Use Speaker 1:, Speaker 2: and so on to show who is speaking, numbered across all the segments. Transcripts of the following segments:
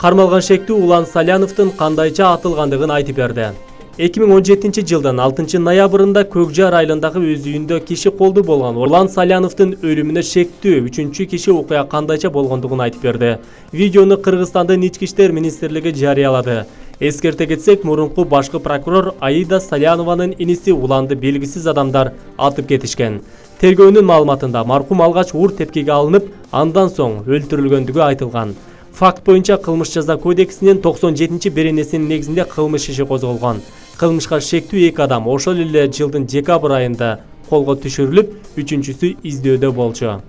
Speaker 1: Кармалган шектүү Улан Саляновдун кандайча атылгандыгын айтып берди. 2017 жылдын 6 ноябрында Көкжар айылындагы өз үйүндө киши колду болгон Улан Саляновдун өлүмүнө шектүү 3 киши окуя кандайча болгондугун айтып берди. Видеону Кыргызстандын ички иштер министрлиги жарыялады. Эскерте кетсек, мурунку башкы прокурор Аида Салянованын иниси Уланды белгисиз адамдар атып кетишкен. Тергөөнүн маалыматында маркум алгач уур тепкиге алынып, андан соң өлтүрүлгөндүгү айтылган. Факт боюнча кылмыш жаза кодексинин 97-беренесинин негизинде кылмыш иши козголгон. Кылмышка шектүү 2 адам ошол эле жылдын декабрь айында колго түшүрүлүп, 3-чүсү издөөдө болчу.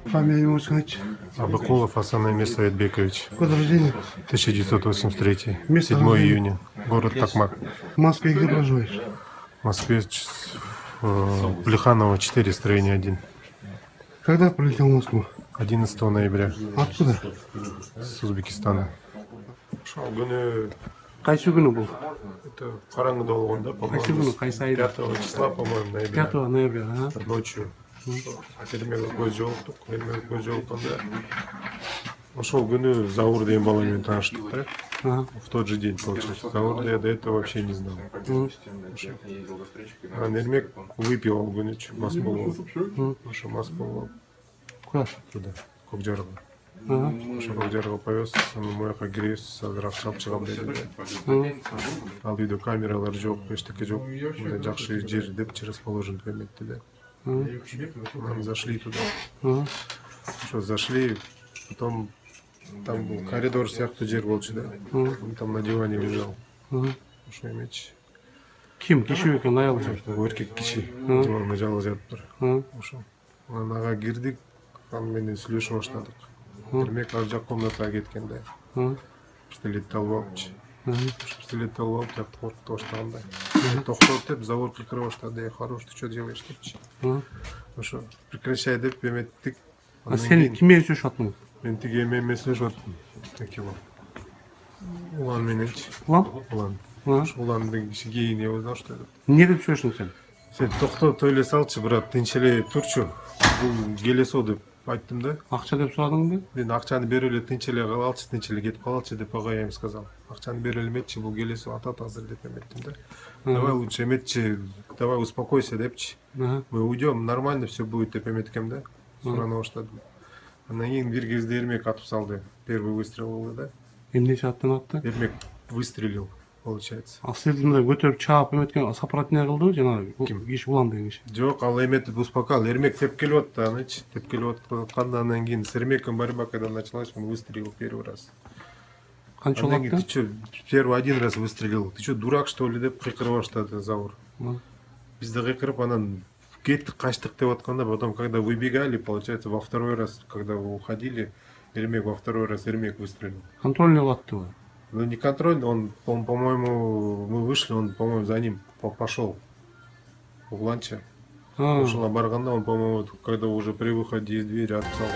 Speaker 2: Фамилия сказать.
Speaker 3: Абыкулов Асан Эмир Советбекович.
Speaker 2: Год рождения?
Speaker 3: 1983.
Speaker 2: Место
Speaker 3: 7
Speaker 2: рождения?
Speaker 3: июня. Город Токмак.
Speaker 2: В Москве где проживаешь?
Speaker 3: В Москве Плеханова 4, строение 1.
Speaker 2: Когда прилетел в Москву?
Speaker 3: 11 ноября.
Speaker 2: Откуда?
Speaker 3: С Узбекистана.
Speaker 2: Кайсы күнү был?
Speaker 3: Это караңгыда болгондо,
Speaker 2: Кайсы күнү, кайсы айда?
Speaker 3: 5 числа, по-моему, ноября.
Speaker 2: 5 ноября, ага.
Speaker 3: Ночью. Эрмек көз жолуктук. Эрмек көз жолукканда ошол күнү Заур деген бала менен тааныштык да.
Speaker 2: Ага.
Speaker 3: В тот же день, получается. Заур я до этого вообще не знал. А Эрмек выпил ал күнү, мас болуп. Ошо мас болуп.
Speaker 2: Куда?
Speaker 3: Туда, Көкжарга.
Speaker 2: Ага.
Speaker 3: Ошо Көкжарга повез, аны мояка киребиз, азыр акчалап чыгам деди.
Speaker 2: Ага.
Speaker 3: Ал үйдө камералар жок, эчтеке жок. Мындай жакшы жер депчи расположен эметти да. Мы зашли туда. Что зашли, потом там был коридор сяктуу жер болчу да. Он там на диване лежал. Что иметь?
Speaker 2: Ким? Киши экен, аял?
Speaker 3: Эркек киши диванда жалгыз жатыптыр. Ошо. Ага кирдик, аны менен сүйлөшүп баштадык. Эрмек ар жак комнатага кеткен да. Пистолетти алып алыпчы. Пистолетти алып алып, жакты коркутуп баштаганда. Токтот деп, Завод кыйкыра баштады. Хорош, ты что делаешь депчи. Ошо, прекращай деп эметтик.
Speaker 2: А сен кимге сүйлөшүп аттың?
Speaker 3: Мен тиги эме сүйлөшүп аттым. Эки бал. Улан мененчи.
Speaker 2: Улан?
Speaker 3: Улан. Уландын киши кийин не узнал, что это.
Speaker 2: Не деп сүйлөштүң сен?
Speaker 3: Сен токтоп ойлой салчы, брат, тынч эле турчу. Бул келесо деп айттым да.
Speaker 2: Акча деп сурадыңбы?
Speaker 3: Мен акчаны берип эле тынч эле калалчы, тынч эле кетип калалчы деп ага эми сказал. Акчаны берип эле эметчи, бул келесо атат азыр деп эметтим да. Давай лучше эметчи, давай успокойся депчи. Мы уйдем, нормально все будет деп эметкем да. Сурана баштадым. Андан кийин бир кезде Эрмек атып салды. Первый выстрел болду да.
Speaker 2: Эмнече аттан атты?
Speaker 3: Эрмек выстрелил, получается.
Speaker 2: А силди мындай көтөрүп чаап эметкен сопротивление кылдыбы жанагы? Ким? Киши Улан деген киши.
Speaker 3: Жок, ал эметип успокаивал. Эрмек теп келип атты, аныч. Теп келип атканда андан кийин с Эрмеком борьба когда началась, он выстрелил первый раз.
Speaker 2: Канча жолу
Speaker 3: Ты что, первый один раз выстрелил? Ты что, дурак что ли деп кыйкырып баштады Заур. Биз да кыйкырып анан кеттик, качтык деп атканда, потом когда выбегали, получается, во второй раз, когда вы уходили, Эрмек во второй раз Эрмек выстрелил.
Speaker 2: Контрольный аттыбы?
Speaker 3: Ну не контрольный, он, по-моему, мы вышли, он, по-моему, за ним пошел. Уланча. Ушла барганда, он, по-моему, когда уже при выходе из двери отписал.